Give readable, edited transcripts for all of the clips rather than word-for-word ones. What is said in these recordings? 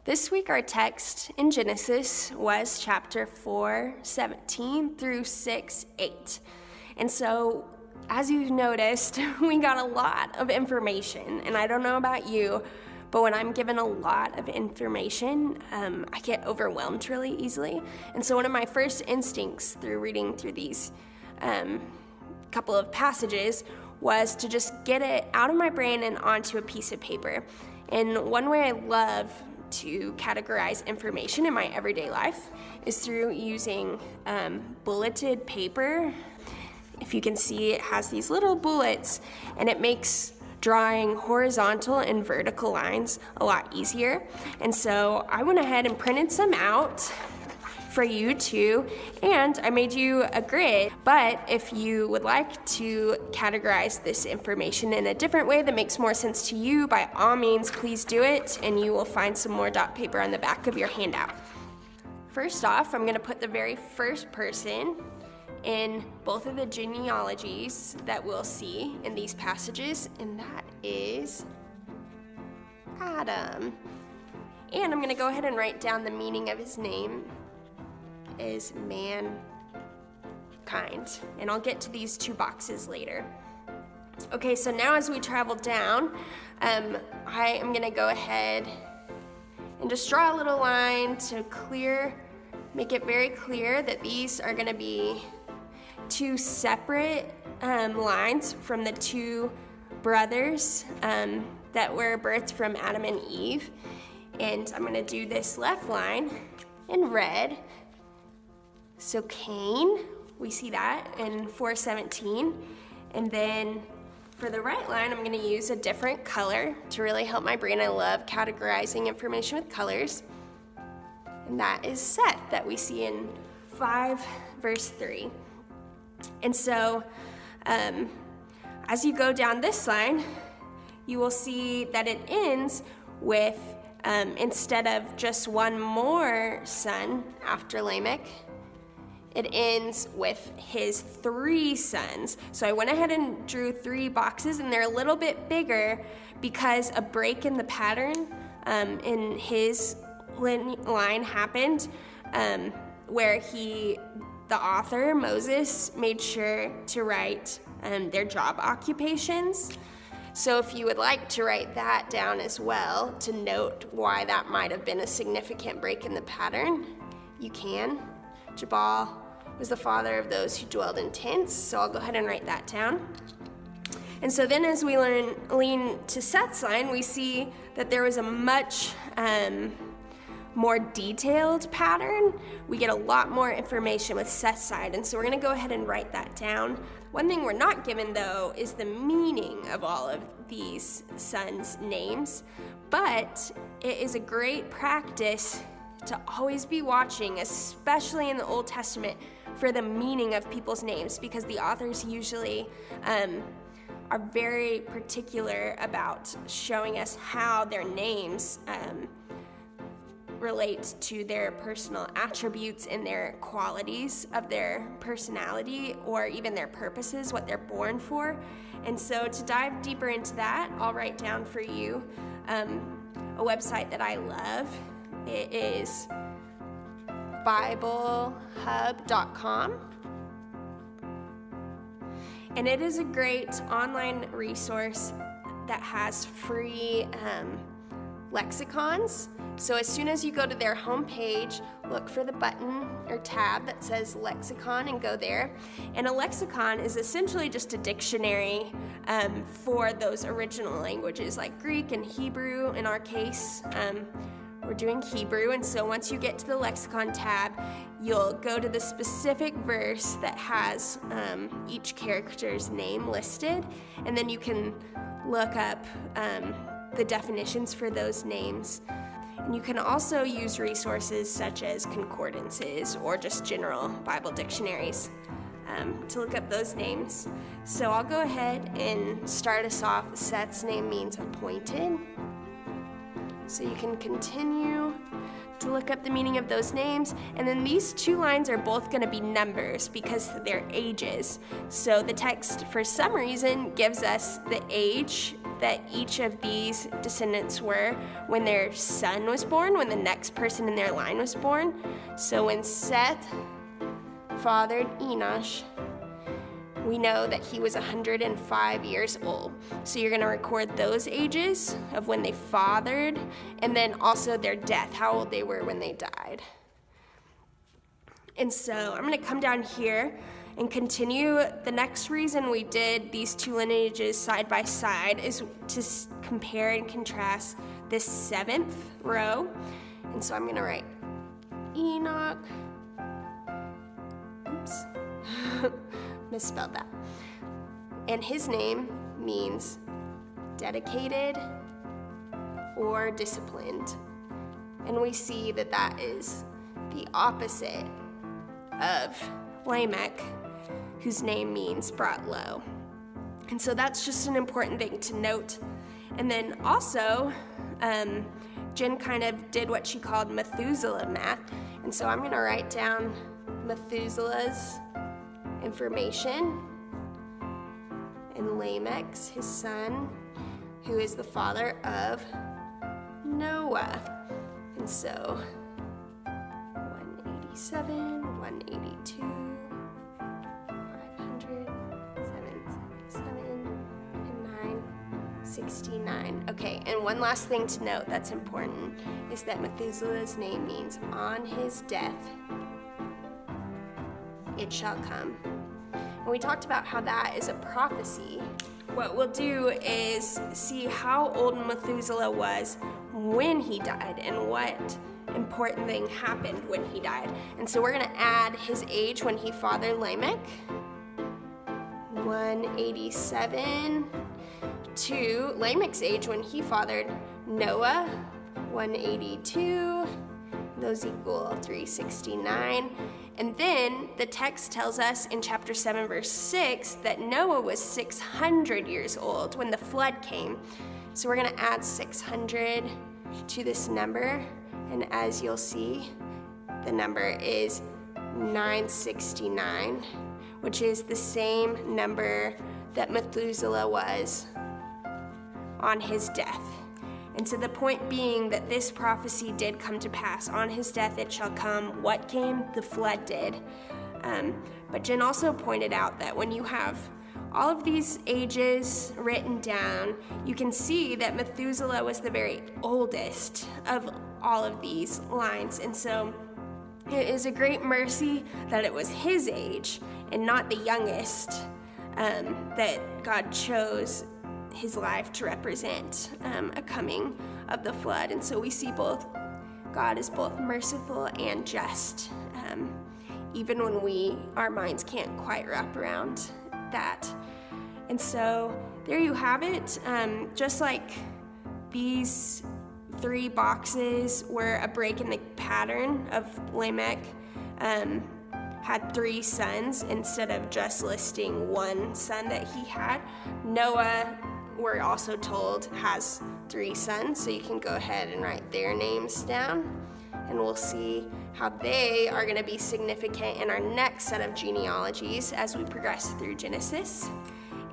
This week our text in Genesis was chapter 4:17 through 6:8. And so, as you've noticed, we got a lot of information. And I don't know about you, but when I'm given a lot of information, I get overwhelmed really easily. And so one of my first instincts through reading through these couple of passages was to just get it out of my brain and onto a piece of paper. And one way I love to categorize information in my everyday life is through using bulleted paper. If you can see, it has these little bullets, and it makes drawing horizontal and vertical lines a lot easier. And so I went ahead and printed some out for you too, and I made you a grid. But if you would like to categorize this information in a different way that makes more sense to you, by all means, please do it, and you will find some more dot paper on the back of your handout. First off, I'm going to put the very first person in both of the genealogies that we'll see in these passages, and that is Adam. And I'm going to go ahead and write down the meaning of his name is mankind, and I'll get to these two boxes later. Okay, so now as we travel down, I am going to go ahead and just draw a little line to make it very clear that these are going to be two separate lines from the two brothers that were birthed from Adam and Eve. And I'm going to do this left line in red. So Cain, we see that in 4:17. And then for the right line, I'm going to use a different color to really help my brain. I love categorizing information with colors. And that is Seth that we see in 5:3. And so as you go down this line, you will see that it ends with, instead of just one more son after Lamech, it ends with his 3 sons. So I went ahead and drew 3 boxes, and they're a little bit bigger because a break in the pattern in his line happened where the author, Moses, made sure to write their job occupations. So if you would like to write that down as well to note why that might have been a significant break in the pattern, you can. Jabal was the father of those who dwelled in tents, so I'll go ahead and write that down. And so then as we lean to Seth's line, we see that there was a much more detailed pattern. We get a lot more information with Seth's side, and so we're going to go ahead and write that down. One thing we're not given, though, is the meaning of all of these sons' names, but it is a great practice to always be watching, especially in the Old Testament, for the meaning of people's names, because the authors usually are very particular about showing us how their names relate to their personal attributes and their qualities of their personality, or even their purposes, what they're born for. And so to dive deeper into that, I'll write down for you a website that I love. It is BibleHub.com. And it is a great online resource that has free lexicons. So as soon as you go to their homepage, look for the button or tab that says lexicon and go there. And a lexicon is essentially just a dictionary for those original languages like Greek and Hebrew. In our case, we're doing Hebrew, and so once you get to the lexicon tab, you'll go to the specific verse that has each character's name listed, and then you can look up the definitions for those names. And you can also use resources such as concordances or just general Bible dictionaries to look up those names. So I'll go ahead and start us off. Seth's name means appointed. So you can continue to look up the meaning of those names. And then these 2 lines are both going to be numbers because they're ages. So the text, for some reason, gives us the age that each of these descendants were when their son was born, when the next person in their line was born. So when Seth fathered Enosh, we know that he was 105 years old. So you're going to record those ages of when they fathered, and then also their death, how old they were when they died. And so I'm going to come down here and continue. The next reason we did these two lineages side by side is to compare and contrast this 7th row. And so I'm going to write Enoch. Oops. Misspelled that. And his name means dedicated or disciplined. And we see that that is the opposite of Lamech, whose name means brought low. And so that's just an important thing to note. And then also, Jen kind of did what she called Methuselah math. And so I'm going to write down Methuselah's information, and Lamech's, his son, who is the father of Noah. And so 187, 182, 500, 777, and 969. Okay, and one last thing to note that's important is that Methuselah's name means on his death it shall come. And we talked about how that is a prophecy. What we'll do is see how old Methuselah was when he died and what important thing happened when he died. And so we're going to add his age when he fathered Lamech, 187, to Lamech's age when he fathered Noah, 182. Those equal 369. And then the text tells us in chapter 7, verse 6, that Noah was 600 years old when the flood came. So we're going to add 600 to this number. And as you'll see, the number is 969, which is the same number that Methuselah was on his death. And so the point being that this prophecy did come to pass. On his death it shall come. What came? The flood did. But Jen also pointed out that when you have all of these ages written down, you can see that Methuselah was the very oldest of all of these lines. And so it is a great mercy that it was his age and not the youngest that God chose his life to represent a coming of the flood. And so we see God is both merciful and just, even when our minds can't quite wrap around that. And so there you have it. Just like these 3 boxes were a break in the pattern of Lamech had 3 sons instead of just listing 1 son that he had. Noah, we're also told, has 3 sons, so you can go ahead and write their names down, and we'll see how they are going to be significant in our next set of genealogies as we progress through Genesis.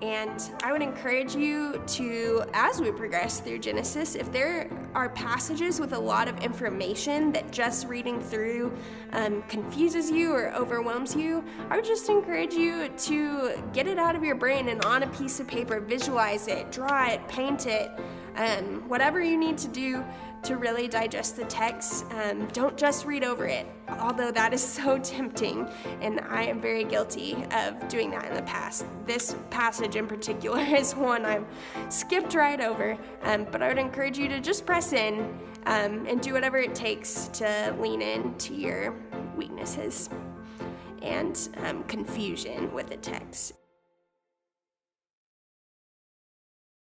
And I would encourage you to, as we progress through Genesis, if there are passages with a lot of information that just reading through confuses you or overwhelms you, I would just encourage you to get it out of your brain and on a piece of paper, visualize it, draw it, paint it, whatever you need to do to really digest the text. Don't just read over it, although that is so tempting, and I am very guilty of doing that in the past. This passage in particular is one I've skipped right over, but I would encourage you to just press in and do whatever it takes to lean into your weaknesses and confusion with the text.